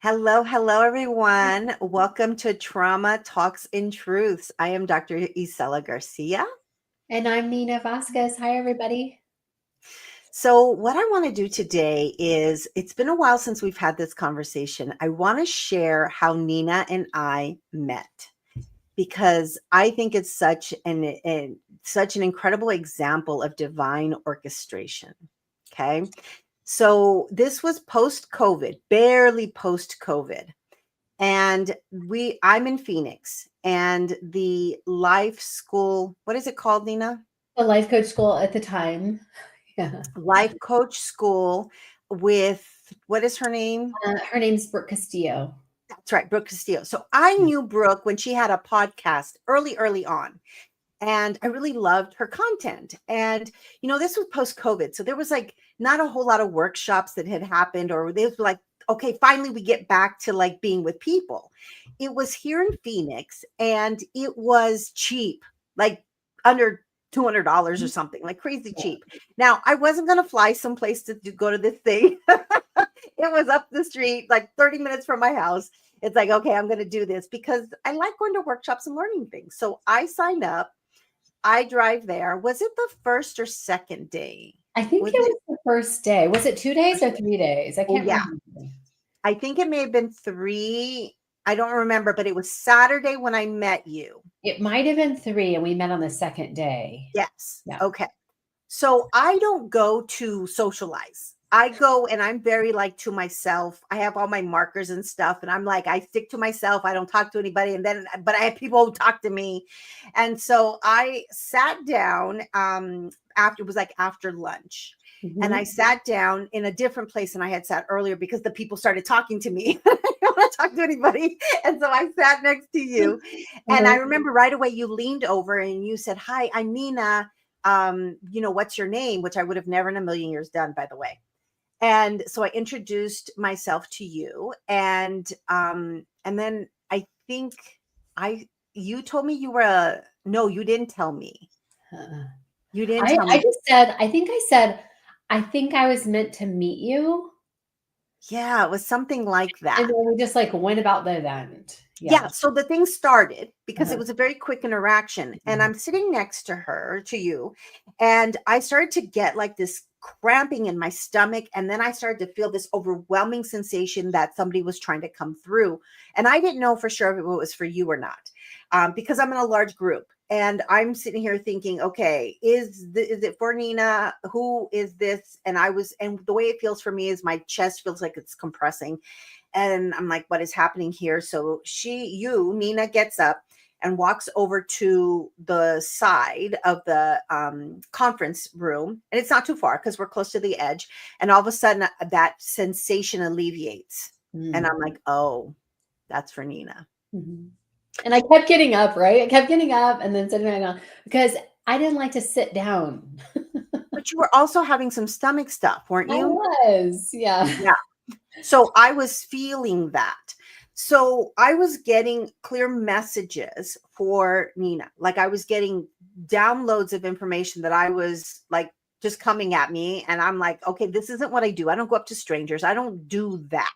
Hello, hello, everyone. Welcome to Trauma Talks in Truths. I am Dr. Isela Garcia. And I'm Nina Vasquez. Hi, everybody. So, what I want to do today is it's been a while since we've had this conversation. I want to share how Nina and I met because I think it's such an incredible example of divine orchestration. Okay. So, this was post COVID, barely post COVID. And I'm in Phoenix, and the life school, what is it called, Nina? A life coach school at the time. Yeah. Life coach school with, what is her name? Her name's Brooke Castillo. That's right, Brooke Castillo. So I knew Brooke when she had a podcast early on, and I really loved her content. And this was post COVID, so there was like not a whole lot of workshops that had happened, or they were like, okay, finally we get back to like being with people. It was here in Phoenix, and it was cheap, like under $200 or something, like crazy cheap. Now, I wasn't going to fly someplace to go to this thing. It was up the street, like 30 minutes from my house. It's like, okay, I'm going to do this because I like going to workshops and learning things. So I signed up. I drive there. Was it the first or second day? I think Was it it? was the first day. Was it 2 days or 3 days? I Oh, can't yeah. remember. I think it may have been 3. I don't remember, but it was Saturday when I met you. It might have been 3, and we met on the second day. Yes. Yeah. Okay. So I don't go to socialize. I go and I'm very like to myself. I have all my markers and stuff. And I'm like, I stick to myself. I don't talk to anybody. But I have people who talk to me. And so I sat down after, it was like after lunch. And I Mhm. sat down in a different place than I had sat earlier because the people started talking to me. I don't want to talk to anybody. And so I sat next to you. And I Uh-huh. remember right away you leaned over and you said, "Hi, I'm Nina. What's your name?" Which I would have never in a million years done, by the way. And so I introduced myself to you, and then I think I you told me you were a no, you didn't tell me. Uh-uh. You didn't I, tell I me. just said, I think I was meant to meet you. Yeah, it was something like And that. then we just like went about the event. Yeah, Yeah. so the thing started because it Uh-huh. was a very quick interaction, and I'm sitting next to her, to you, and I started to get like this cramping in my stomach, and then I started to feel this overwhelming sensation that somebody was trying to come through, and I didn't know for sure if it was for you or not, because I'm in a large group, and I'm sitting here thinking, okay, is it for Nina? Who is this? And the way it feels for me is my chest feels like it's compressing, and I'm like, what is happening here? So Nina gets up and walks over to the side of the conference room. And it's not too far because we're close to the edge. And all of a sudden, that sensation alleviates. And Mm. I'm like, oh, that's for Nina. Mhm. And I kept getting up, right? I kept getting up and then sitting back down because I didn't like to sit down. But you were also having some stomach stuff, weren't I you? was, yeah. Yeah. So I was feeling that. So I was getting clear messages for Nina. Like I was getting downloads of information that I was like just coming at me. And I'm like, okay, this isn't what I do. I don't go up to strangers. I don't do that.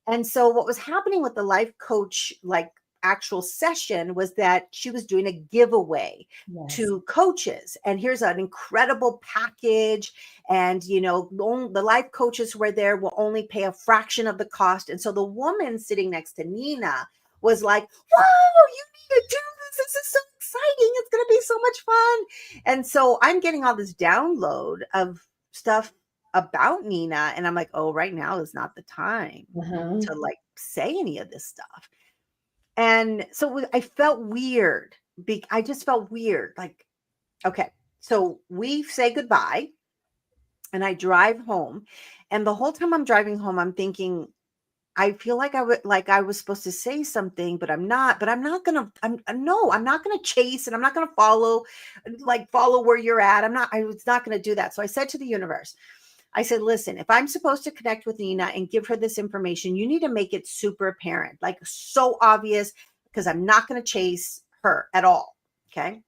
And so what was happening with the life coach, like actual session, was that she was doing a giveaway Yes. to coaches. And here's an incredible package. And, the life coaches who were there will only pay a fraction of the cost. And so the woman sitting next to Nina was like, whoa, you need to do this. This is so exciting. It's going to be so much fun. And so I'm getting all this download of stuff about Nina. And I'm like, oh, right now is not the time Uh-huh. to like say any of this stuff. And so I felt weird. I just felt weird. Like, okay, so we say goodbye and I drive home. And the whole time I'm driving home, I'm thinking, I feel like I was supposed to say something, but I'm not. But I'm not gonna. No, I'm not gonna chase, and I'm not gonna follow where you're at. I was not gonna do that. So I said to the universe, I said, listen, if I'm supposed to connect with Nina and give her this information, you need to make it super apparent, like so obvious, because I'm not going to chase her at all. Okay.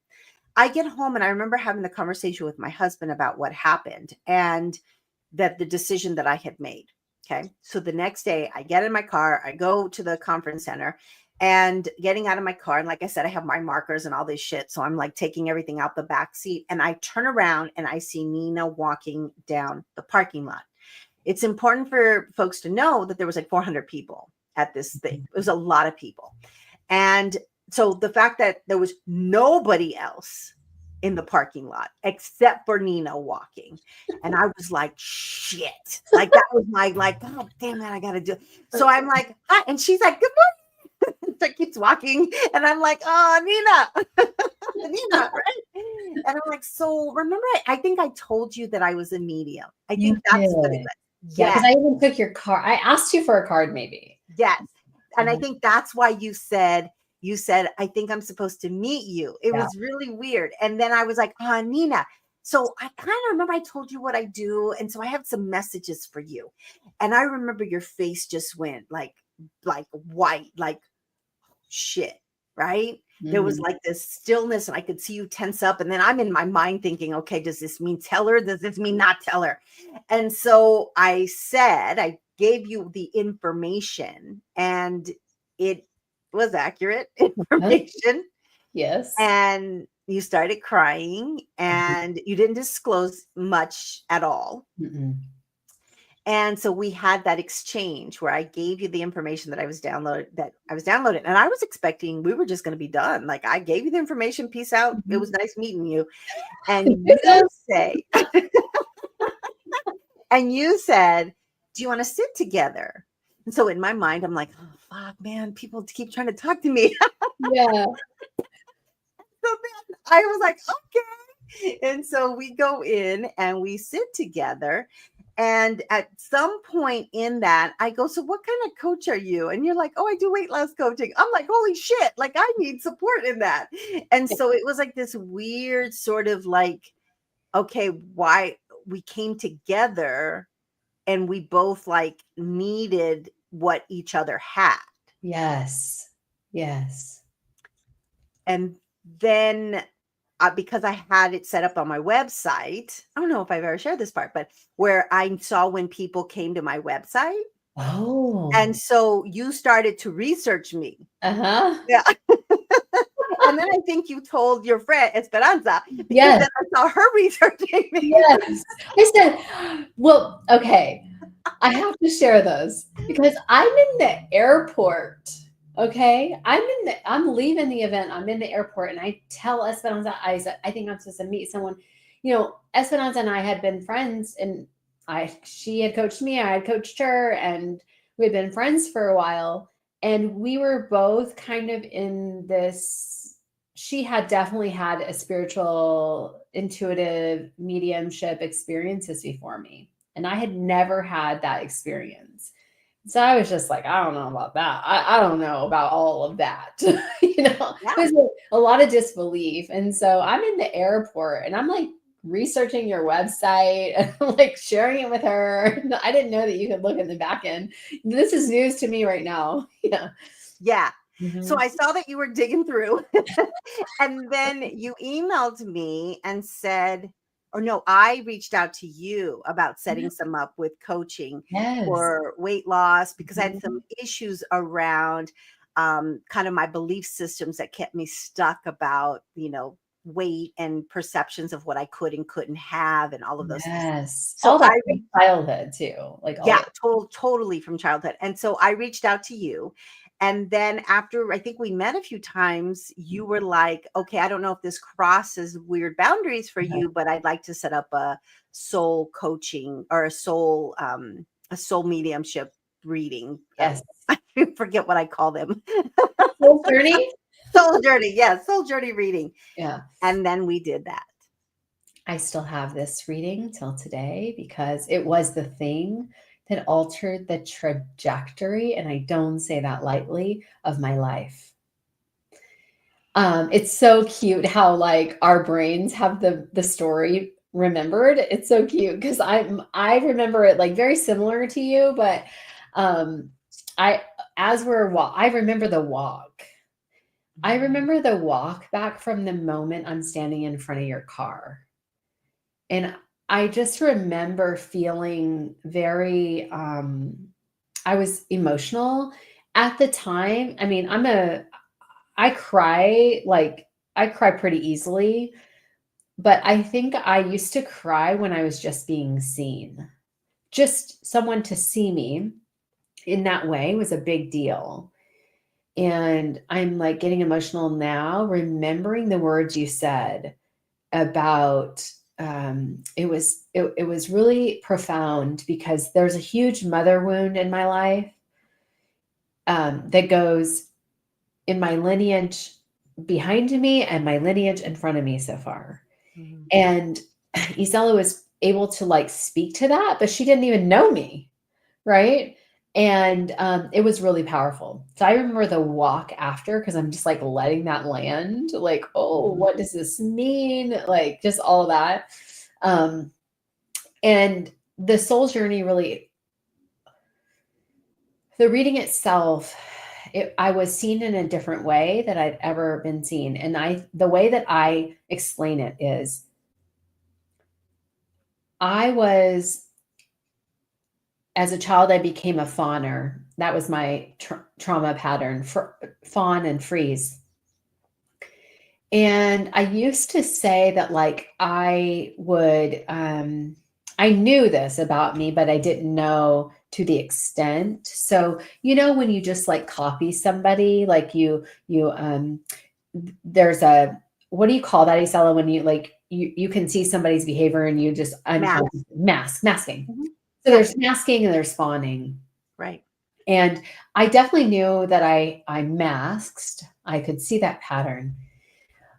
I get home and I remember having the conversation with my husband about what happened and that the decision that I had made. Okay. So the next day I get in my car, I go to the conference center, and getting out of my car. And like I said, I have my markers and all this shit. So I'm like taking everything out the back seat, and I turn around and I see Nina walking down the parking lot. It's important for folks to know that there was like 400 people at this thing. It was a lot of people. And so the fact that there was nobody else in the parking lot except for Nina walking. And I was like, shit. Like that was my like, oh damn it, I gotta do it. So I'm like, hi. And she's like, good morning. So keeps walking. And I'm like, oh Nina. Nina, right? And I'm like, so remember, I think I told you that I was a medium. I You think that's what it did. was. Yeah, because Yes, I even took your card. I asked you for a card, maybe. yes. And I Mhm. think that's why you said, I think I'm supposed to meet you. It Yeah. was really weird. And then I was like, ah, Nina. So I kind of remember I told you what I do. And so I have some messages for you. And I remember your face just went like white, like shit, right? There was Mhm. like this stillness, and I could see you tense up. And then I'm in my mind thinking, okay, does this mean tell her? Does this mean not tell her? And so I gave you the information, and it was accurate Huh? information. Yes. And you started crying, Uh-huh. and you didn't disclose much at all. Mm-mm. And so we had that exchange where I gave you the information that I was downloading. And I was expecting we were just going to be done. Like I gave you the information, peace out. It was Mhm. nice meeting you. And you Yes. say, and you said, do you want to sit together? And so in my mind, I'm like, oh fuck, man, people keep trying to talk to me. Yeah. So then I was like, okay. And so we go in and we sit together. And at some point in that, I go, so what kind of coach are you? And you're like, oh, I do weight loss coaching. I'm like, holy shit, like I need support in that. And so it was like this weird sort of like, okay, why we came together and we both like needed what each other had. Yes. Yes. And then because I had it set up on my website, I don't know if I've ever shared this part, but where I saw when people came to my website. And Oh. so you started to research me. Uh-huh. Yeah. And then I think you told your friend Esperanza, because Yes. then I saw her researching me. Yes. I said, well, okay. I have to share those because I'm in the airport. Okay. I'm leaving the event. I'm in the airport and I tell Esperanza, I said, I think I'm supposed to meet someone. Esperanza and I had been friends and she had coached me, I had coached her, and we had been friends for a while. And we were both kind of in this. She had definitely had a spiritual, intuitive mediumship experiences before me. And I had never had that experience. So I was just like, I don't know about that. I don't know about all of that. Yeah. There's a lot of disbelief. And so I'm in the airport and I'm like researching your website and I'm like sharing it with her. I didn't know that you could look in the back end. This is news to me right now. Yeah. Yeah. So Mhm. I saw that you were digging through. And then you emailed me and said, or no, I reached out to you about setting some up with coaching Yes. for weight loss because I had some Mhm. issues around kind of my belief systems that kept me stuck about, weight and perceptions of what I could and couldn't have and all of those things. Yes. So All that I from childhood too. Like all yeah, of totally from childhood. And so I reached out to you. And then after I think we met a few times, you were like, okay, I don't know if this crosses weird boundaries for it. you, but I'd like to set up a soul coaching or a soul mediumship reading. Yes. I forget what I call them. Soul journey? Soul journey. Yeah, soul journey reading. Yeah. And then we did that. I still have this reading till today because it was the thing that altered the trajectory, and I don't say that lightly, of my life. It's so cute how like our brains have the story remembered. It's so cute because I remember it like very similar to you, but um I I remember the walk. I remember the walk back from the moment I'm standing in front of your car. And I just remember feeling very, I was emotional at the time. I mean, I cry, like, I cry pretty easily, but I think I used to cry when I was just being seen. Just someone to see me in that way was a big deal. And I'm like getting emotional now, remembering the words you said about it was really profound because there's a huge mother wound in my life that goes in my lineage behind me and my lineage in front of me so far. Mhm. And Isela was able to like speak to that, but she didn't even know me, right? And it was really powerful. So I remember the walk after because I'm just like letting that land, like, oh, Mhm. what does this mean? Like just all of that. Um, and the soul journey really, the reading itself, I was seen in a different way that I'd ever been seen. And the way that I explain it is I was, as a child, I became a fawner. That was my trauma pattern, fawn and freeze. And I used to say that, like, I knew this about me, but I didn't know to the extent. So, when you just like copy somebody, like there's what do you call that, Isela, when you can see somebody's behavior and you just Math. masking. Mhm. So Yeah, there's masking and there's spawning. right. And I definitely knew that I masked. I could see that pattern.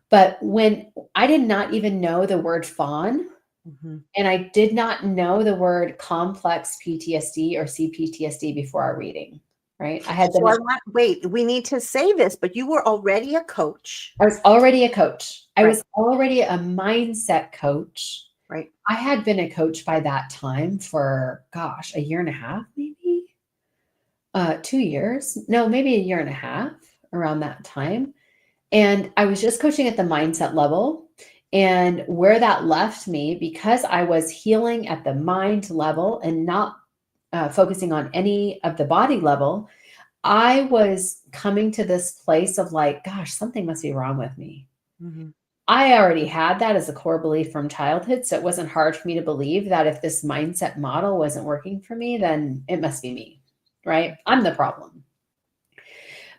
But when I did not even know the word fawn, Mhm. and I did not know the word complex PTSD or CPTSD before our reading, right? So I want wait, we need to say this, but you were already a coach, I was already a coach. I right? was already a mindset coach. Right. I had been a coach by that time for, gosh, a year and a half, maybe 2 years. No, maybe a year and a half around that time. And I was just coaching at the mindset level. And where that left me, because I was healing at the mind level and not focusing on any of the body level, I was coming to this place of like, gosh, something must be wrong with me. Mhm. I already had that as a core belief from childhood. So it wasn't hard for me to believe that if this mindset model wasn't working for me, then it must be me, right? I'm the problem.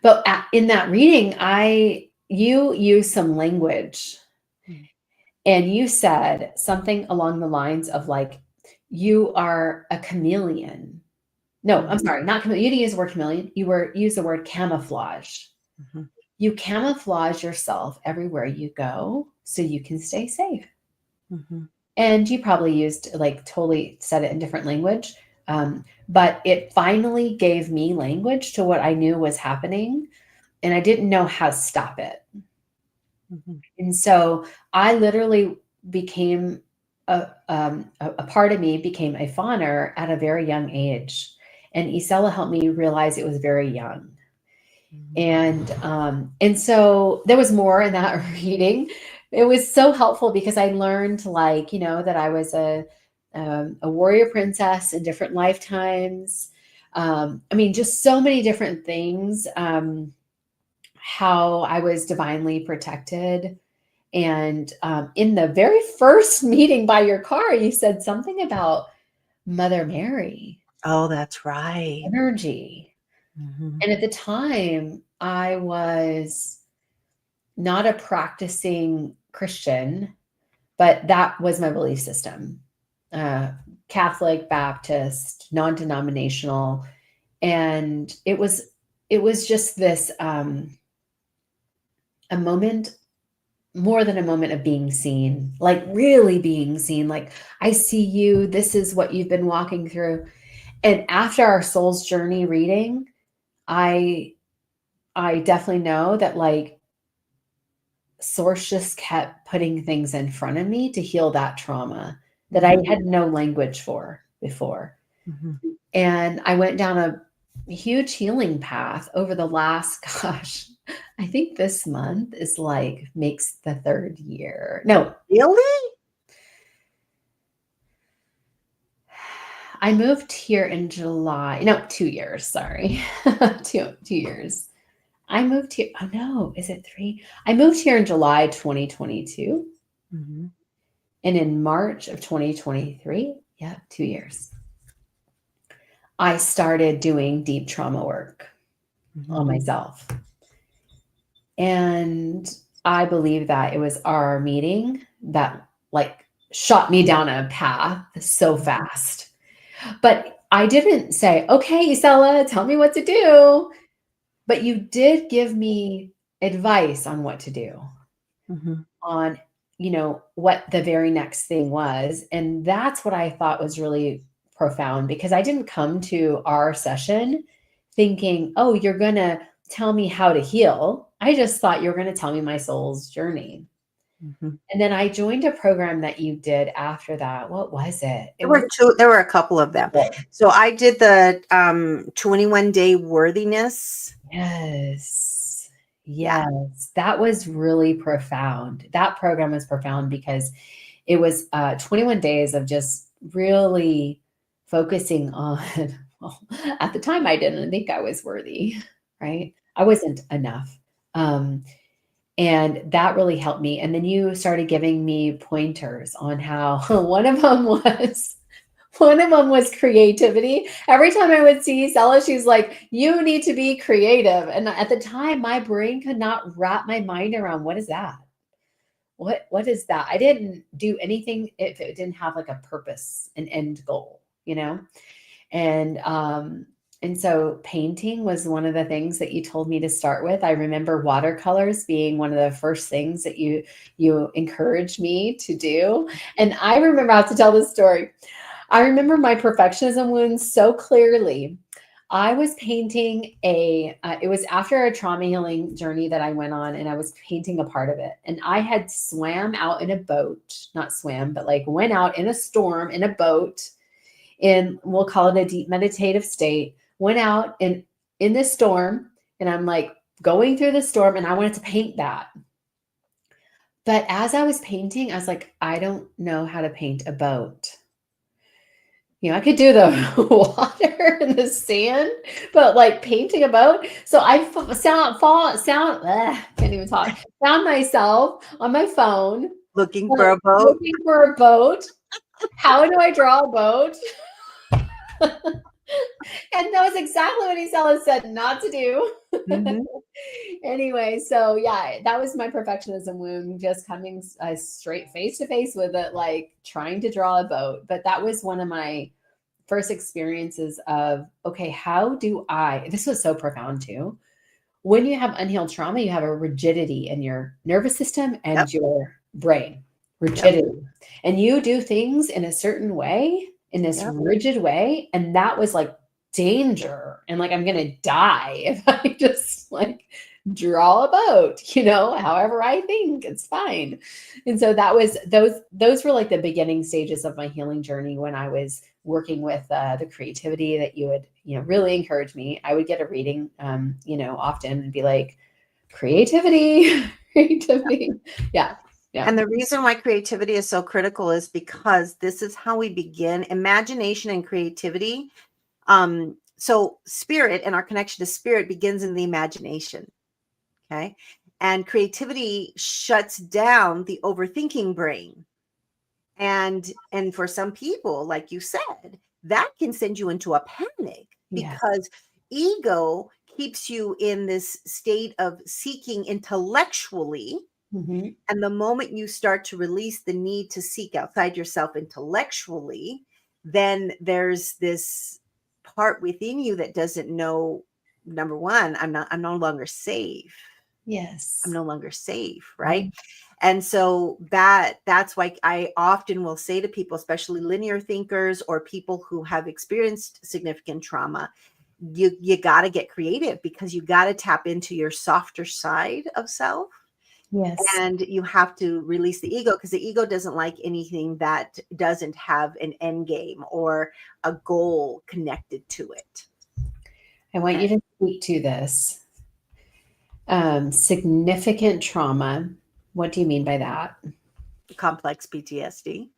But in that reading, you used some language Mhm. and you said something along the lines of like, you are a chameleon. No, I'm Mhm. sorry, not chameleon. You didn't use the word chameleon. Use the word camouflage. Mhm. You camouflage yourself everywhere you go so you can stay safe. Mhm. And you probably used like totally said it in different language. But it finally gave me language to what I knew was happening. And I didn't know how to stop it. Mhm. And so I literally became a part of me became a fawner at a very young age. And Isela helped me realize it was very young. Mhm. And so there was more in that reading. It was so helpful because I learned, like, that I was a warrior princess in different lifetimes. I mean, just so many different things. How I was divinely protected. And in the very first meeting by your car, you said something about Mother Mary Oh, that's right. energy. Mhm. And at the time, I was not a practicing Christian, but that was my belief system. Uh, Catholic, Baptist, non-denominational, and it was just this a moment, more than a moment, of being seen, like really being seen. Like, I see you. This is what you've been walking through. And after our soul's journey reading, I I definitely know that, like, source just kept putting things in front of me to heal that trauma that I Mhm. had no language for before. Mhm. And I went down a huge healing path over the last, gosh, I think this month is like makes the third year. No, Really? I moved here in July. No, 2 years. Sorry, 2 years. I moved here. Oh no, is it 3? I moved here in July 2022, Mhm. and in March of 2023, yeah, 2 years, I started doing deep trauma work on Mhm. myself. And I believe that it was our meeting that like shot me down a path so fast. But I didn't say, okay, Isella, tell me what to do. But you did give me advice on what to do, Mhm. on, what the very next thing was. And that's what I thought was really profound, because I didn't come to our session thinking, oh, you're going to tell me how to heal. I just thought you were going to tell me my soul's journey. Mhm. And then I joined a program that you did after that. What was it? It There was were two. There were a couple of them. So I did the 21-day worthiness. yes. Yeah. Yes. That was really profound. That program was profound because it was 21 days of just really focusing on, well, at the time, I didn't think I was worthy, right? I wasn't enough. Um, and that really helped me. And then you started giving me pointers on how one of them was creativity. Every time I would see Stella, she's like, you need to be creative. And at the time, my brain could not wrap my mind around what is that? What is that? I didn't do anything if it didn't have like a purpose, an end goal, And and so painting was one of the things that you told me to start with. I remember watercolors being one of the first things that you encouraged me to do. And I remember, I have to tell this story. I remember my perfectionism wounds so clearly. I was painting it was after a trauma healing journey that I went on, and I was painting a part of it. And I had swam out in a boat, not swam, but like went out in a storm in a boat, in, we'll call it a deep meditative state, went out in this storm, and I'm like going through the storm, and I wanted to paint that. But as I was painting, I was like, I don't know how to paint a boat. I could do the water and the sand, but like painting a boat. So I can't even talk. Found myself on my phone Looking for a boat. looking for a boat. How do I draw a boat? And that was exactly what Isella said not to do. Mhm. Anyway, so yeah, that was my perfectionism wound, just coming straight face to face with it, like trying to draw a boat. But that was one of my first experiences of, okay, this was so profound too. When you have unhealed trauma, you have a rigidity in your nervous system and Yep. your brain, Yep. rigidity. And you do things in a certain way, in this Yep. rigid way. And that was like danger. And like, I'm going to die if I just like draw a boat, however I think it's fine. And so that was, those were like the beginning stages of my healing journey, when I was working with the creativity that you would, really encourage me. I would get a reading, often, and be like, creativity, creativity. Yeah. Yeah. And the reason why creativity is so critical is because this is how we begin. Imagination and creativity. So spirit and our connection to spirit begins in the imagination. Okay. And creativity shuts down the overthinking brain. And for some people, like you said, that can send you into a panic, Yeah. because ego keeps you in this state of seeking intellectually. Mm-hmm. And the moment you start to release the need to seek outside yourself intellectually, then there's this part within you that doesn't know, number one, I'm no longer safe. I'm Yes. no longer safe, Yeah. right? And so that's why I often will say to people, especially linear thinkers or people who have experienced significant trauma, you got to get creative, because you got to tap into your softer side of self, Yes. and you have to release the ego, because the ego doesn't like anything that doesn't have an end game or a goal connected to it. I want you to speak to this. Significant trauma. What do you mean by that? Complex PTSD.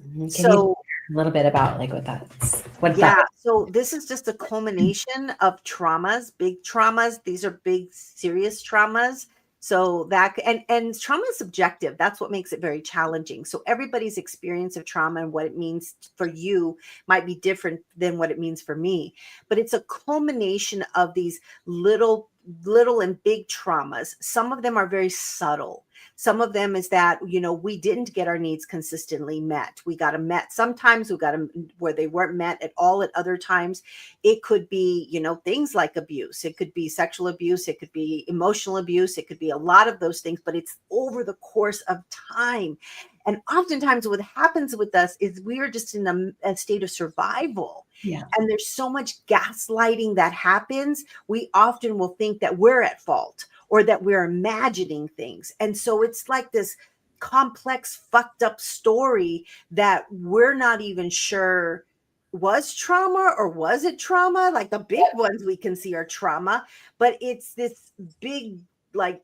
Can you So a little bit about like what that's? What Yeah, that? so this is just a culmination of traumas, big traumas. These are big, serious traumas. So and trauma is subjective. That's what makes it very challenging. So everybody's experience of trauma and what it means for you might be different than what it means for me. But it's a culmination of these little and big traumas. Some of them are very subtle. Some of them is that, we didn't get our needs consistently met. We got them met. Sometimes we got them where they weren't met at all. At other times, it could be, things like abuse. It could be sexual abuse. It could be emotional abuse. It could be a lot of those things, but it's over the course of time. And oftentimes what happens with us is we are just in a state of survival. Yeah. And there's so much gaslighting that happens. We often will think that we're at fault or that we're imagining things. And so it's like this complex, fucked up story that we're not even sure was trauma or was it trauma. Like the big ones we can see are trauma, but it's this big, like,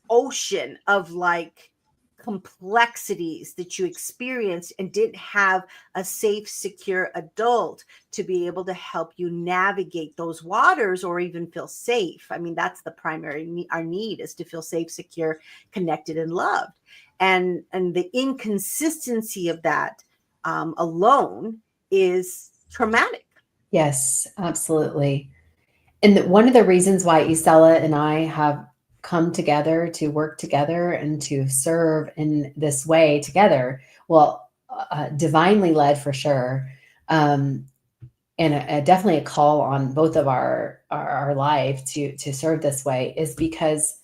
ocean of like complexities that you experienced and didn't have a safe, secure adult to be able to help you navigate those waters or even feel safe. I mean, that's the primary our need is to feel safe, secure, connected, and loved. And the inconsistency of that alone is traumatic. Yes, absolutely. And one of the reasons why Isela and I have come together to work together and to serve in this way together, well, divinely led for sure, um, and definitely a call on both of our life to serve this way, is because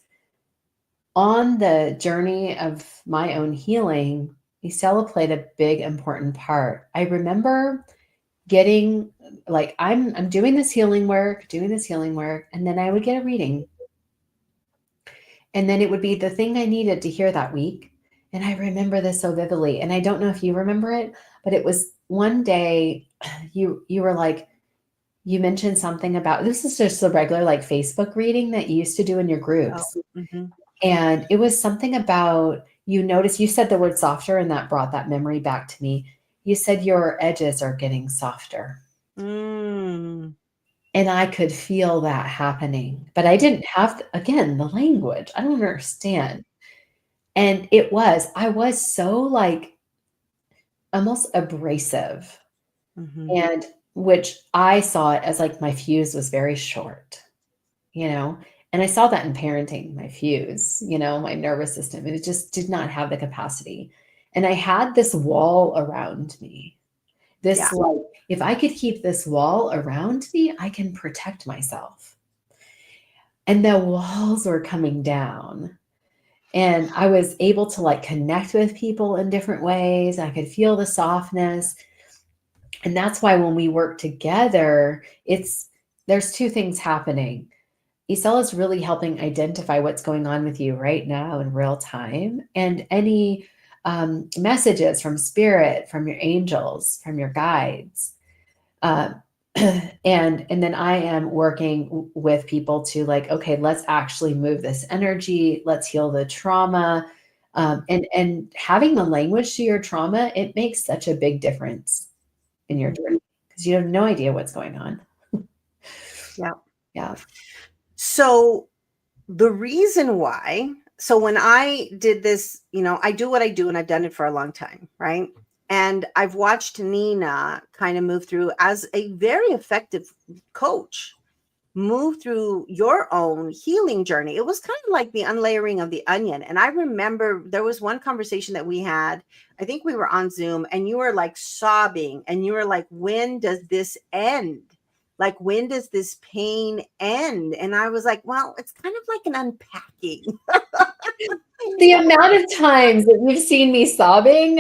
on the journey of my own healing, Isela played a big important part. I remember getting like I'm doing this healing work, and then I would get a reading. And then it would be the thing I needed to hear that week. And I remember this so vividly. And I don't know if you remember it, but it was one day you were like, you mentioned something about, this is just a regular like Facebook reading that you used to do in your Oh, groups. mhm. And it was something about, you noticed, you said the word softer, and that brought that memory back to me. You said your edges are getting softer. Mm. And I could feel that happening, but I didn't have, again, the language. I don't understand. And I was so like almost abrasive, Mhm. and which I saw it as like my fuse was very short, you know? And I saw that in parenting, my fuse, my nervous system. It just did not have the capacity. And I had this wall around me. Yeah. This like, if I could keep this wall around me, I can protect myself. And the walls were coming down. And I was able to like connect with people in different ways. I could feel the softness. And that's why when we work together, there's two things happening. Isel is really helping identify what's going on with you right now in real time, and any messages from spirit, from your angels, from your guides. Uh, and then I am working with people to like, okay, let's actually move this energy. Let's heal the trauma. And having the language to your trauma, it makes such a big difference in your Mhm. journey because you have no idea what's going on. Yeah. Yeah. So the reason why, so when I did this, I do what I do and I've done it for a long time, right? And I've watched Nina kind of move through as a very effective coach, move through your own healing journey. It was kind of like the unlayering of the onion. And I remember there was one conversation that we had. I think we were on Zoom and you were like sobbing and you were like, when does this end? Like, when does this pain end? And I was like, well, it's kind of like an unpacking. The amount of times that you've seen me sobbing.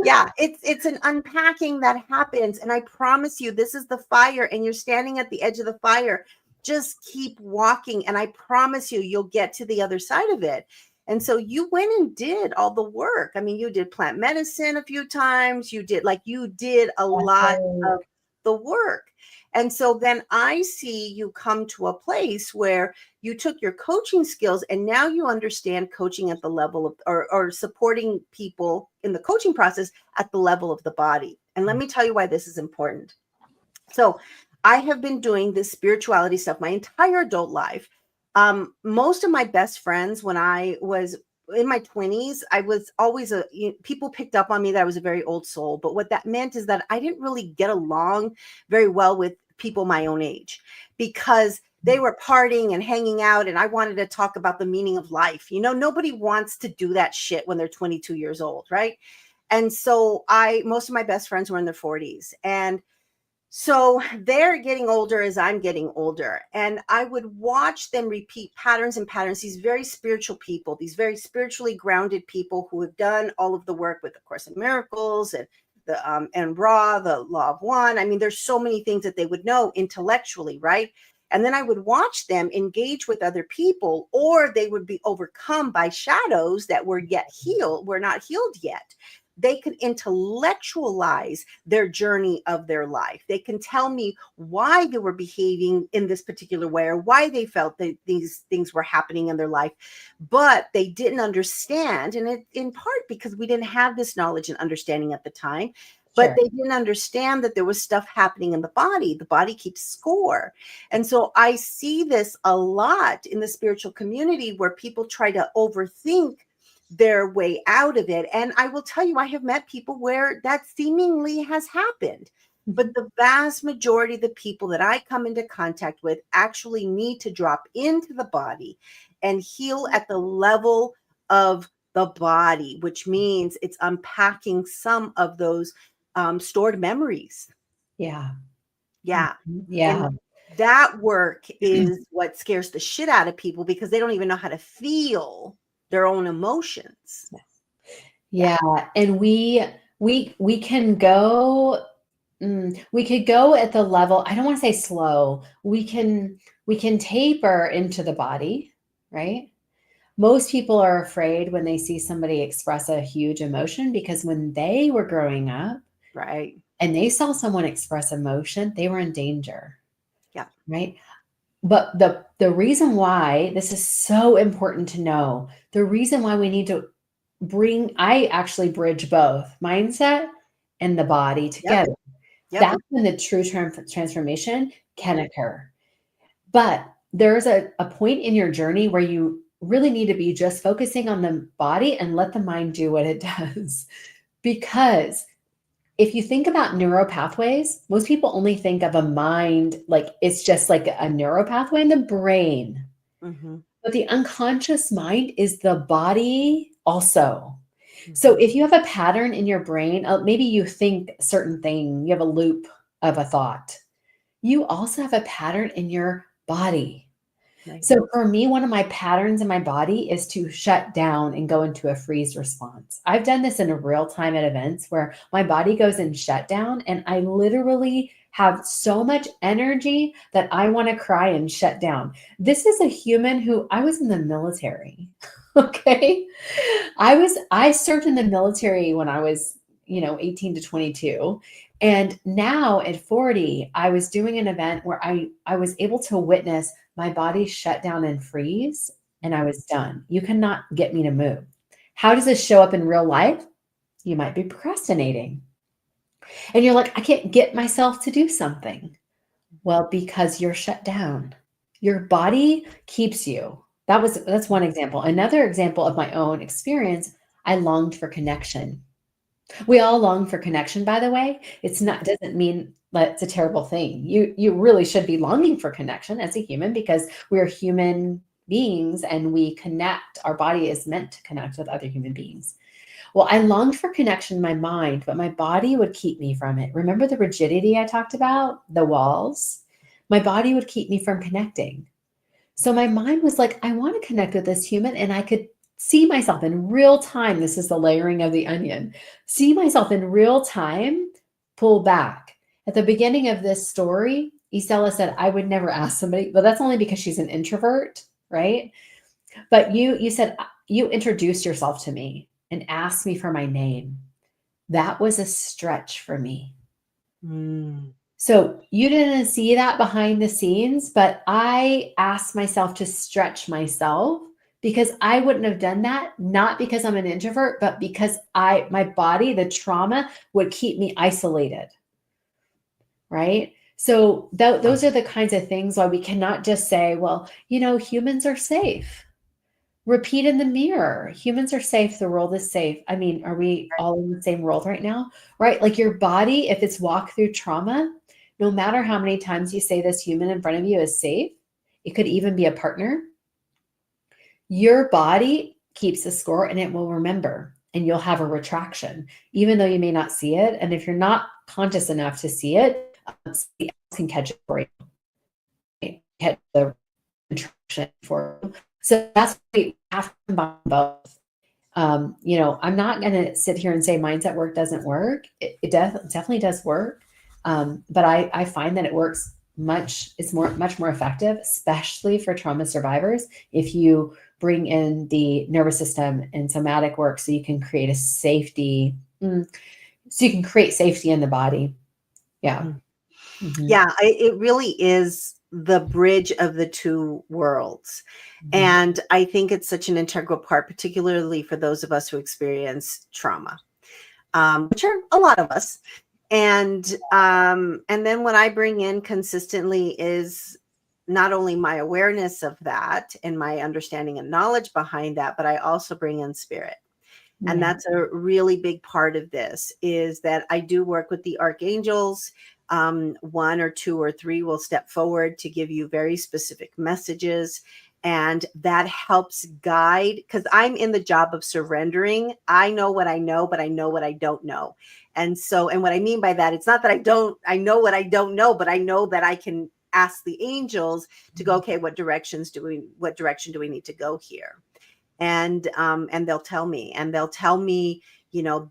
Yeah, it's an unpacking that happens. And I promise you, this is the fire, and you're standing at the edge of the fire. Just keep walking, and I promise you, you'll get to the other side of it. And so you went and did all the work. I mean, you did plant medicine a few times. You did a lot of the work. And so then I see you come to a place where you took your coaching skills and now you understand coaching at the level of, or supporting people in the coaching process at the level of the body. And let me tell you why this is important. So I have been doing this spirituality stuff my entire adult life. Most of my best friends, when I was in my 20s, I was always people picked up on me that I was a very old soul. But what that meant is that I didn't really get along very well with people my own age because they were partying and hanging out. And I wanted to talk about the meaning of life. Nobody wants to do that shit when they're 22 years old. Right. And so most of my best friends were in their 40s. And so they're getting older as I'm getting older. And I would watch them repeat patterns and patterns, these very spiritual people, these very spiritually grounded people who have done all of the work with the Course in Miracles and and Ra, the Law of One. I mean, there's so many things that they would know intellectually, right? And then I would watch them engage with other people, or they would be overcome by shadows that were not healed yet. They could intellectualize their journey of their life. They can tell me why they were behaving in this particular way or why they felt that these things were happening in their life, but they didn't understand. And in part because we didn't have this knowledge and understanding at the time, but Sure. they didn't understand that there was stuff happening in the body. The body keeps score. And so I see this a lot in the spiritual community where people try to overthink their way out of it. And I will tell you, I have met people where that seemingly has happened. But the vast majority of the people that I come into contact with actually need to drop into the body and heal at the level of the body, which means it's unpacking some of those stored memories. Yeah. Yeah. Yeah. And that work is what scares the shit out of people because they don't even know how to feel their own emotions. Yeah. And we can go, we could go at the level, I don't want to say slow. We can taper into the body, right? Most people are afraid when they see somebody express a huge emotion because when they were growing up, Right. and they saw someone express emotion, they were in danger. Yeah. Right. But the reason why this is so important to know, the reason why we need to I actually bridge both mindset and the body Yep. together. Yep. That's when the true transformation can occur. But there's a point in your journey where you really need to be just focusing on the body and let the mind do what it does. Because if you think about neural pathways, most people only think of a mind, like it's just like a neural pathway in the brain. Mm-hmm. But the unconscious mind is the body also. So if you have a pattern in your brain, maybe you think a certain thing, you have a loop of a thought. You also have a pattern in your body. Right. So for me, one of my patterns in my body is to shut down and go into a freeze response. I've done this in real time at events where my body goes in shutdown and I literally have so much energy that I want to cry and shut down. This is a human who I was in the military. Okay. I served in the military when I was, 18 to 22. And now at 40, I was doing an event where I was able to witness my body shut down and freeze, and I was done. You cannot get me to move. How does this show up in real life? You might be procrastinating. And you're like, I can't get myself to do something. Well, because you're shut down. Your body keeps you. That's one example. Another example of my own experience, I longed for connection. We all long for connection, by the way. Doesn't mean that it's a terrible thing. You really should be longing for connection as a human because we're human beings and we connect. Our body is meant to connect with other human beings. Well, I longed for connection in my mind, but my body would keep me from it. Remember the rigidity I talked about, the walls? My body would keep me from connecting. So my mind was like, I want to connect with this human, and I could see myself in real time. This is the layering of the onion. See myself in real time, pull back. At the beginning of this story, Isela said, I would never ask somebody, but that's only because she's an introvert, right? But you said, you introduced yourself to me and asked me for my name. That was a stretch for me. So you didn't see that behind the scenes, but I asked myself to stretch myself because I wouldn't have done that, not because I'm an introvert, but because my body, the trauma would keep me isolated, right? So those are the kinds of things why we cannot just say, well, humans are safe. Repeat in the mirror. Humans are safe. The world is safe. I mean, are we all in the same world right now? Right? Like your body, if it's walked through trauma, no matter how many times you say this human in front of you is safe, it could even be a partner. Your body keeps a score and it will remember, and you'll have a retraction, even though you may not see it. And if you're not conscious enough to see it, somebody else can catch it for you, right? Catch the retraction for you. So that's why we have to combine both. I'm not going to sit here and say mindset work doesn't work. It definitely does work. But I find that it works much more effective, especially for trauma survivors, if you bring in the nervous system and somatic work so you can create a safety. So you can create safety in the body. Yeah. Mm-hmm. Yeah, it really is the bridge of the two worlds. Mm-hmm. And I think it's such an integral part, particularly for those of us who experience trauma, which are a lot of us. And then what I bring in consistently is not only my awareness of that and my understanding and knowledge behind that, but I also bring in spirit. And that's a really big part of this, is that I do work with the archangels. One or two or three will step forward to give you very specific messages. And that helps guide, because I'm in the job of surrendering. I know what I know, but I know what I don't know. And what I mean by that, it's not that I know what I don't know, but I know that I can ask the angels to go, okay, what direction do we need to go here? And they'll tell me,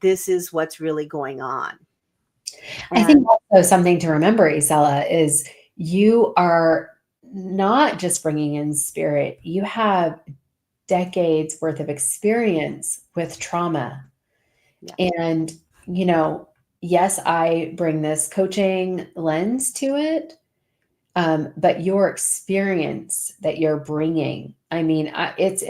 this is what's really going on. I think also something to remember, Isela, is you are not just bringing in spirit. You have decades worth of experience with trauma. Yeah. And, yes, I bring this coaching lens to it. But your experience that you're bringing, it's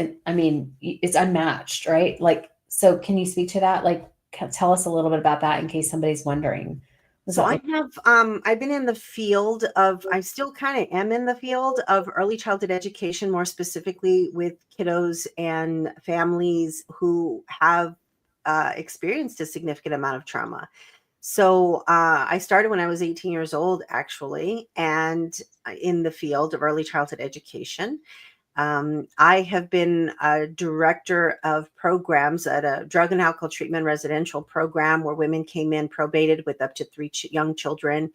unmatched, right? Like, so can you speak to that? Like, tell us a little bit about that in case somebody's wondering. So I've been in the field of, I still kind of am in the field of early childhood education, more specifically with kiddos and families who have experienced a significant amount of trauma. So I started when I was 18 years old, actually, and in the field of early childhood education. I have been a director of programs at a drug and alcohol treatment residential program where women came in probated with up to 3 young children.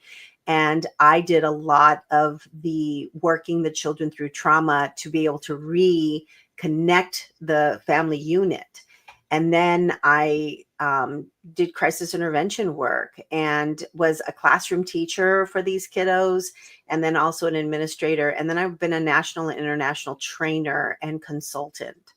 And I did a lot of the working the children through trauma to be able to reconnect the family unit. And then I did crisis intervention work and was a classroom teacher for these kiddos, and then also an administrator. And then I've been a national and international trainer and consultant.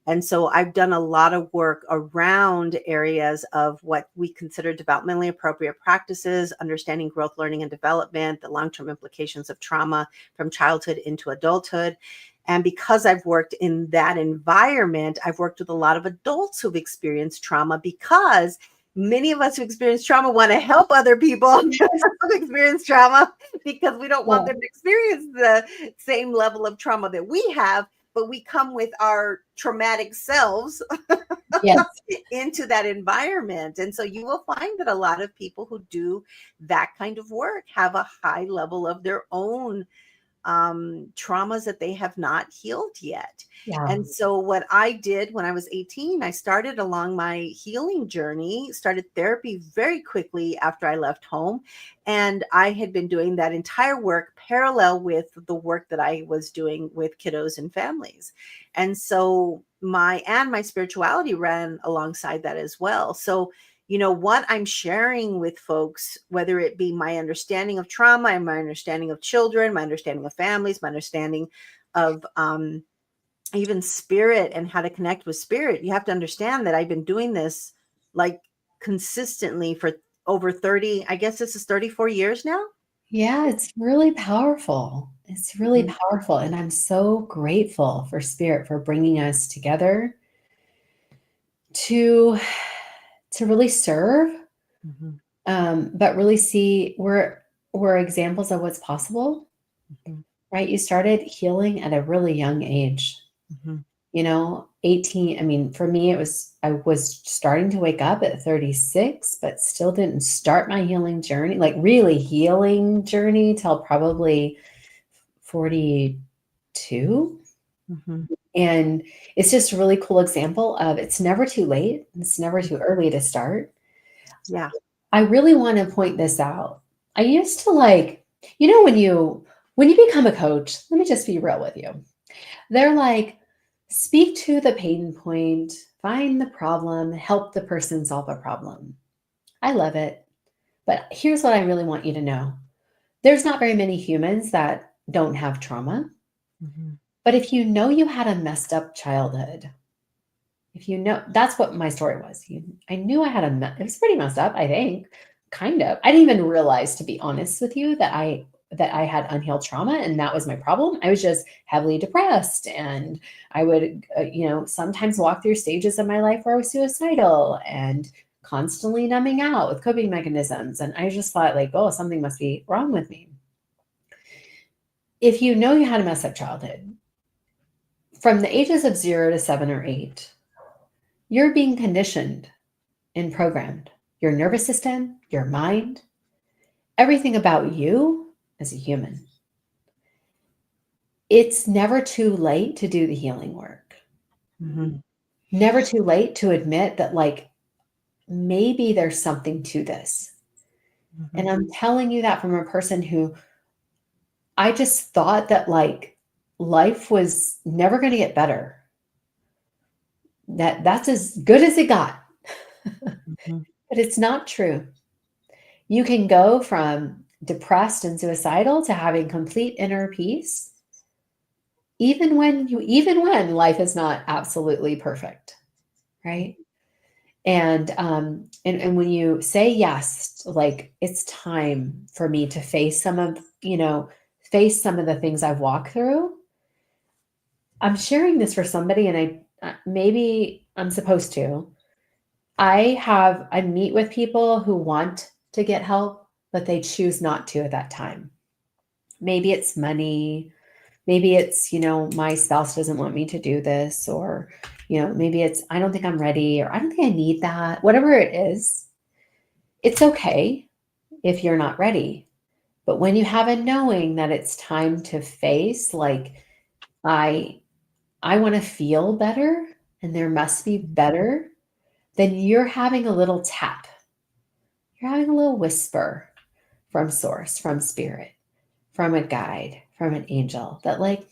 And so I've done a lot of work around areas of what we consider developmentally appropriate practices, understanding growth, learning, and development, the long-term implications of trauma from childhood into adulthood. And because I've worked in that environment, I've worked with a lot of adults who've experienced trauma, because many of us who experience trauma want to help other people who experience trauma, because we don't want them to experience the same level of trauma that we have, but we come with our traumatic selves into that environment. And so you will find that a lot of people who do that kind of work have a high level of their own traumas that they have not healed yet. Yeah. And so what I did when I was 18, I started along my healing journey, started therapy very quickly after I left home. And I had been doing that entire work parallel with the work that I was doing with kiddos and families. And so my spirituality ran alongside that as well. So what I'm sharing with folks, whether it be my understanding of trauma and my understanding of children, my understanding of families, my understanding of even spirit and how to connect with spirit, you have to understand that I've been doing this like consistently for over 30, I guess this is 34 years now. Yeah, it's really powerful. It's really Mhm, powerful. And I'm so grateful for Spirit for bringing us together to really serve, mhm, but really see we're examples of what's possible, mhm, right? You started healing at a really young age, mhm, 18. I mean, for me, I was starting to wake up at 36, but still didn't start my healing journey, like really healing journey, till probably 42. mhm. And it's just a really cool example of it's never too late. It's never too early to start. Yeah. I really want to point this out. I used to like, when you become a coach, let me just be real with you. They're like, speak to the pain point, find the problem, help the person solve a problem. I love it. But here's what I really want you to know. There's not very many humans that don't have trauma. Mhm, But if you know you had a messed up childhood, if you know, that's what my story was. I knew I had it was pretty messed up, I think, kind of. I didn't even realize, to be honest with you, that I had unhealed trauma and that was my problem. I was just heavily depressed, and I would, sometimes walk through stages of my life where I was suicidal and constantly numbing out with coping mechanisms. And I just thought, like, oh, something must be wrong with me. If you know you had a messed up childhood, from the ages of 0 to 7 or 8, you're being conditioned and programmed. Your nervous system, your mind, everything about you as a human. It's never too late to do the healing work. mhm, Never too late to admit that, like, maybe there's something to this. And mhm, I'm telling you that from a person who I just thought that, like, life was never going to get better. That's as good as it got. mhm, But it's not true. You can go from depressed and suicidal to having complete inner peace, even when life is not absolutely perfect, right? And when you say yes, like, it's time for me to face some of the things I've walked through. I'm sharing this for somebody, and maybe I'm supposed to. I meet with people who want to get help, but they choose not to at that time. Maybe it's money. Maybe it's, my spouse doesn't want me to do this, or, maybe it's, I don't think I'm ready, or I don't think I need that. Whatever it is, it's okay if you're not ready. But when you have a knowing that it's time to face, like, I, I want to feel better and there must be better, then you're having a little tap. You're having a little whisper from source, from spirit, from a guide, from an angel that, like,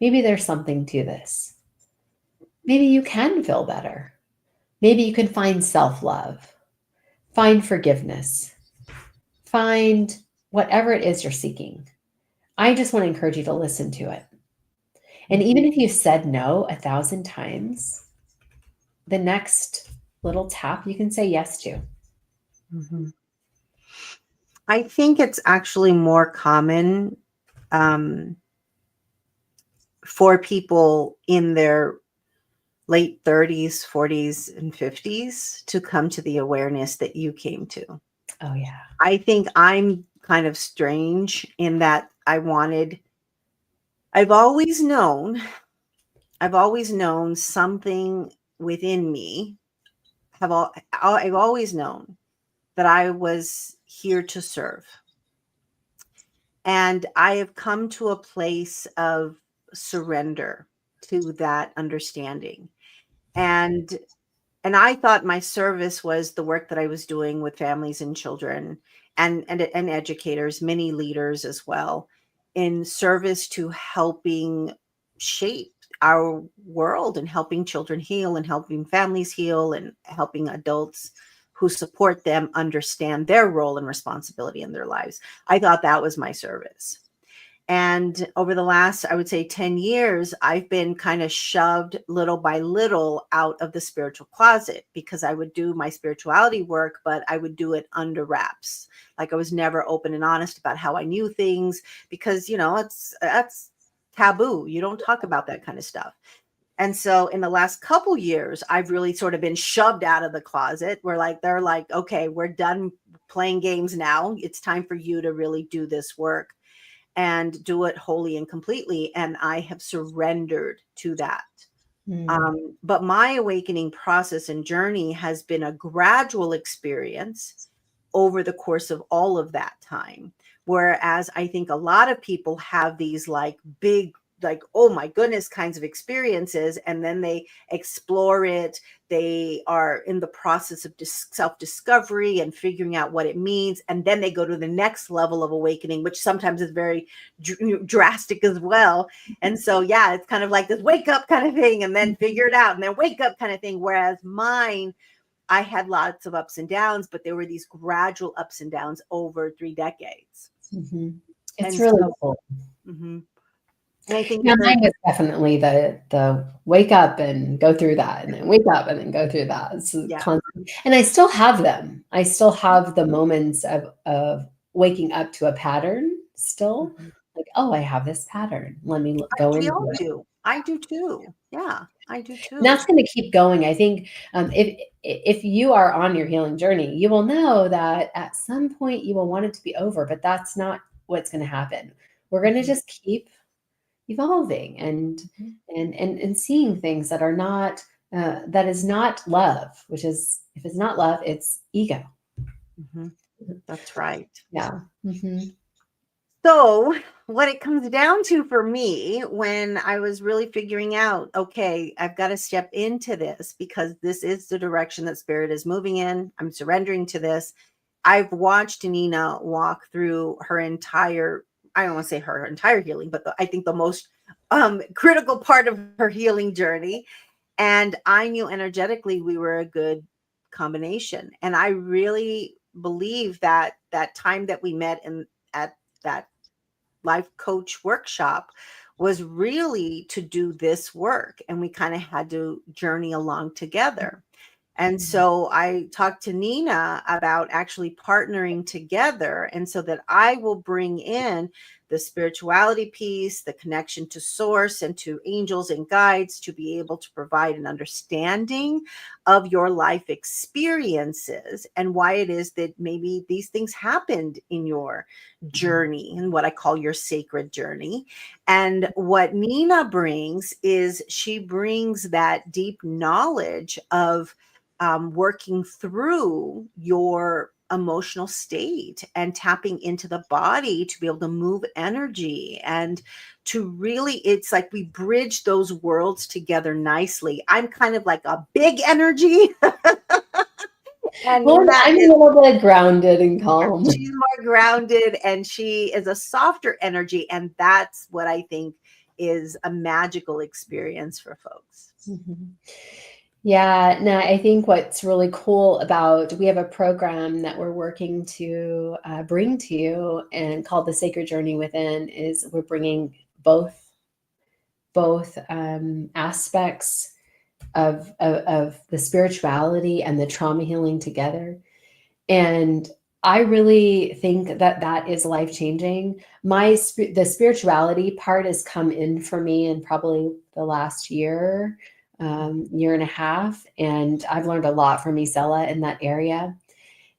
maybe there's something to this. Maybe you can feel better. Maybe you can find self love, find forgiveness, find whatever it is you're seeking. I just want to encourage you to listen to it. And mhm, even if you said no 1,000 times, the next little tap you can say yes to. mhm. I think it's actually more common um, for people in their late 30s, 40s, and 50s to come to the awareness that you came to. Oh, yeah. I think I'm kind of strange in that I've always known, I've always known something within me. I've always known that I was here to serve. And I have come to a place of surrender to that understanding. And and I thought my service was the work that I was doing with families and children and educators, many leaders as well, in service to helping shape our world and helping children heal and helping families heal and helping adults who support them understand their role and responsibility in their lives. I thought that was my service. And over the last, I would say 10 years, I've been kind of shoved little by little out of the spiritual closet, because I would do my spirituality work, but I would do it under wraps. Like, I was never open and honest about how I knew things, because, that's taboo. You don't talk about that kind of stuff. And so in the last couple years, I've really sort of been shoved out of the closet, where like they're like, okay, we're done playing games now. It's time for you to really do this work and do it wholly and completely. And I have surrendered to that. Mm. But my awakening process and journey has been a gradual experience over the course of all of that time. Whereas I think a lot of people have these like big, like, oh my goodness, kinds of experiences, and then they explore it. They are in the process of self-discovery and figuring out what it means. And then they go to the next level of awakening, which sometimes is very drastic as well. And so, yeah, it's kind of like this wake up kind of thing, and then figure it out, and then wake up kind of thing. Whereas mine, I had lots of ups and downs, but there were these gradual ups and downs over 3 decades. Mm-hmm. It's And really so, cool. mm-hmm. And I think Yeah, mine was definitely the wake up and go through that, and then wake up and then go through that. It's constant. And I still have them. I still have the moments of waking up to a pattern still. Mm-hmm. Like, oh, I have this pattern. Let me go into it. Do. I do too. Yeah, I do too. And that's going to keep going. I think if you are on your healing journey, you will know that at some point you will want it to be over, but that's not what's going to happen. We're going to just keep evolving and seeing things that are not that is not love, which is, if it's not love, it's ego. Mm-hmm. That's right. Yeah. Mm-hmm. So what it comes down to for me, when I was really figuring out, okay, I've got to step into this because this is the direction that spirit is moving in. I'm surrendering to this. I've watched Nina walk through her entire, I don't want to say her entire healing, but I think the most critical part of her healing journey. And I knew energetically we were a good combination. And I really believe that that time that we met at that life coach workshop was really to do this work. And we kind of had to journey along together. And so I talked to Nina about actually partnering together. And so that I will bring in the spirituality piece, the connection to source and to angels and guides, to be able to provide an understanding of your life experiences and why it is that maybe these things happened in your journey, and what I call your sacred journey. And what Nina brings is she brings that deep knowledge of working through your emotional state and tapping into the body to be able to move energy, and to really, it's like we bridge those worlds together nicely. I'm kind of like a big energy. And well, I'm a little bit grounded and calm. She's more grounded, and she is a softer energy. And that's what I think is a magical experience for folks. Mm-hmm. Yeah, no, I think what's really cool about, we have a program that we're working to bring to you, and called the Sacred Journey Within, is we're bringing both aspects of the spirituality and the trauma healing together. And I really think that that is life-changing. The spirituality part has come in for me in probably the last year and a half. And I've learned a lot from Isela in that area.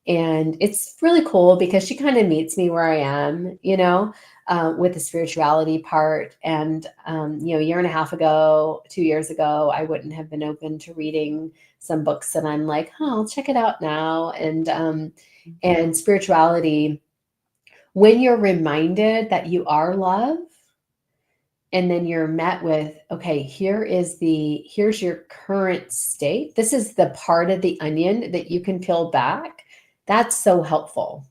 And it's really cool because she kind of meets me where I am, with the spirituality part. And, a year and a half ago, 2 years ago, I wouldn't have been open to reading some books that I'm like, I'll check it out now. And spirituality, when you're reminded that you are love, and then you're met with, okay, here's your current state. This is the part of the onion that you can peel back. That's so helpful,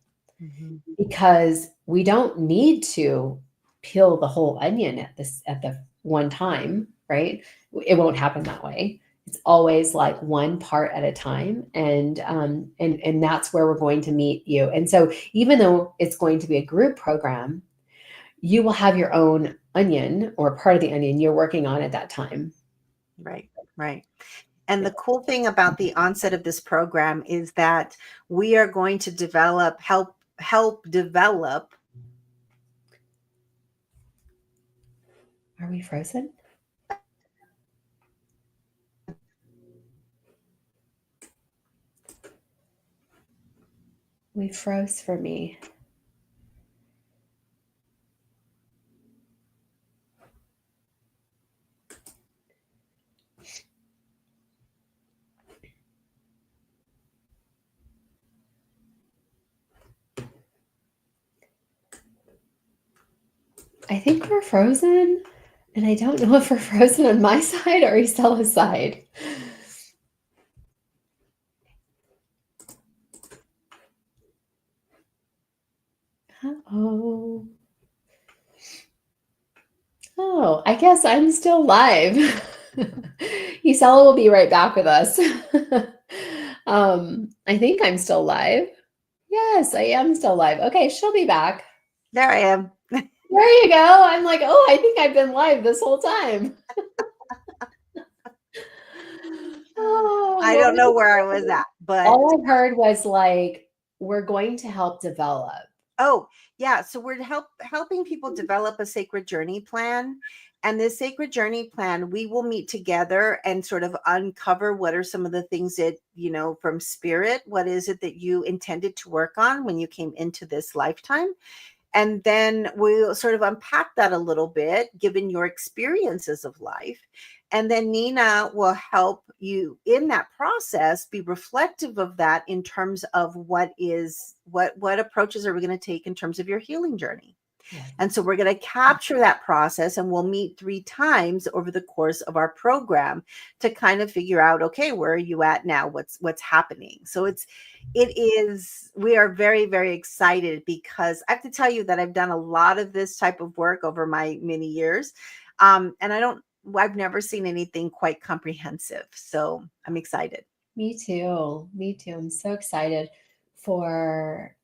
because we don't need to peel the whole onion at the one time, right? It won't happen that way. It's always like one part at a time. And that's where we're going to meet you. And so even though it's going to be a group program, you will have your own onion or part of the onion you're working on at that time. Right, right. And Yeah. the cool thing about the onset of this program is that we are going to help develop. Are we frozen? We froze for me. I think we're frozen, and I don't know if we're frozen on my side or Estella's side. Uh-oh. Oh, I guess I'm still live. Estella will be right back with us. I think I'm still live. Yes, I am still live. Okay, she'll be back. There I am. There you go. I'm like, oh, I think I've been live this whole time. Oh, I what don't was know it? where I was at, but All I heard was like, we're going to help develop. oh, yeah. So we're helping people develop a sacred journey plan. And this sacred journey plan, we will meet together and sort of uncover what are some of the things that, from spirit, what is it that you intended to work on when you came into this lifetime? And then we'll sort of unpack that a little bit, given your experiences of life. And then Nina will help you in that process be reflective of that in terms of what approaches are we going to take in terms of your healing journey. Yes. And so we're going to capture that process, and we'll meet 3 times over the course of our program to kind of figure out, okay, where are you at now? What's happening? So we are very, very excited, because I have to tell you that I've done a lot of this type of work over my many years. And I've never seen anything quite comprehensive. So I'm excited. Me too. Me too. I'm so excited for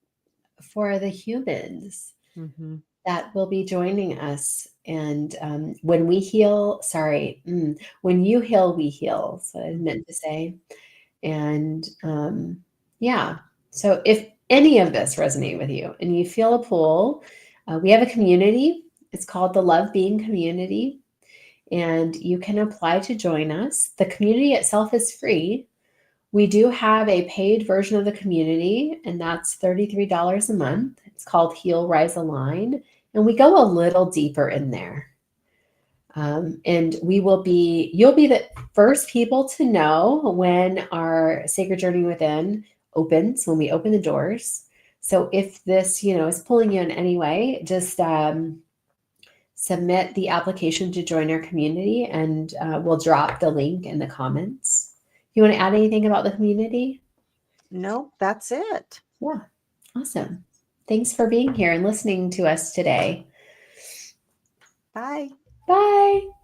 the humans Mm-hmm. that will be joining us. And when we heal, when you heal, we heal. So I meant to say. And yeah, so if any of this resonate with you and you feel a pull, we have a community. It's called the Love Being Community, and you can apply to join us. The community itself is free. We do have a paid version of the community, and that's $33 a month. It's called Heal, Rise, Align, and we go a little deeper in there. And you'll be the first people to know when our Sacred Journey Within opens, when we open the doors. So if this, is pulling you in any way, just submit the application to join our community, and we'll drop the link in the comments. You want to add anything about the community? Nope, that's it. Yeah, awesome. Thanks for being here and listening to us today. Bye. Bye.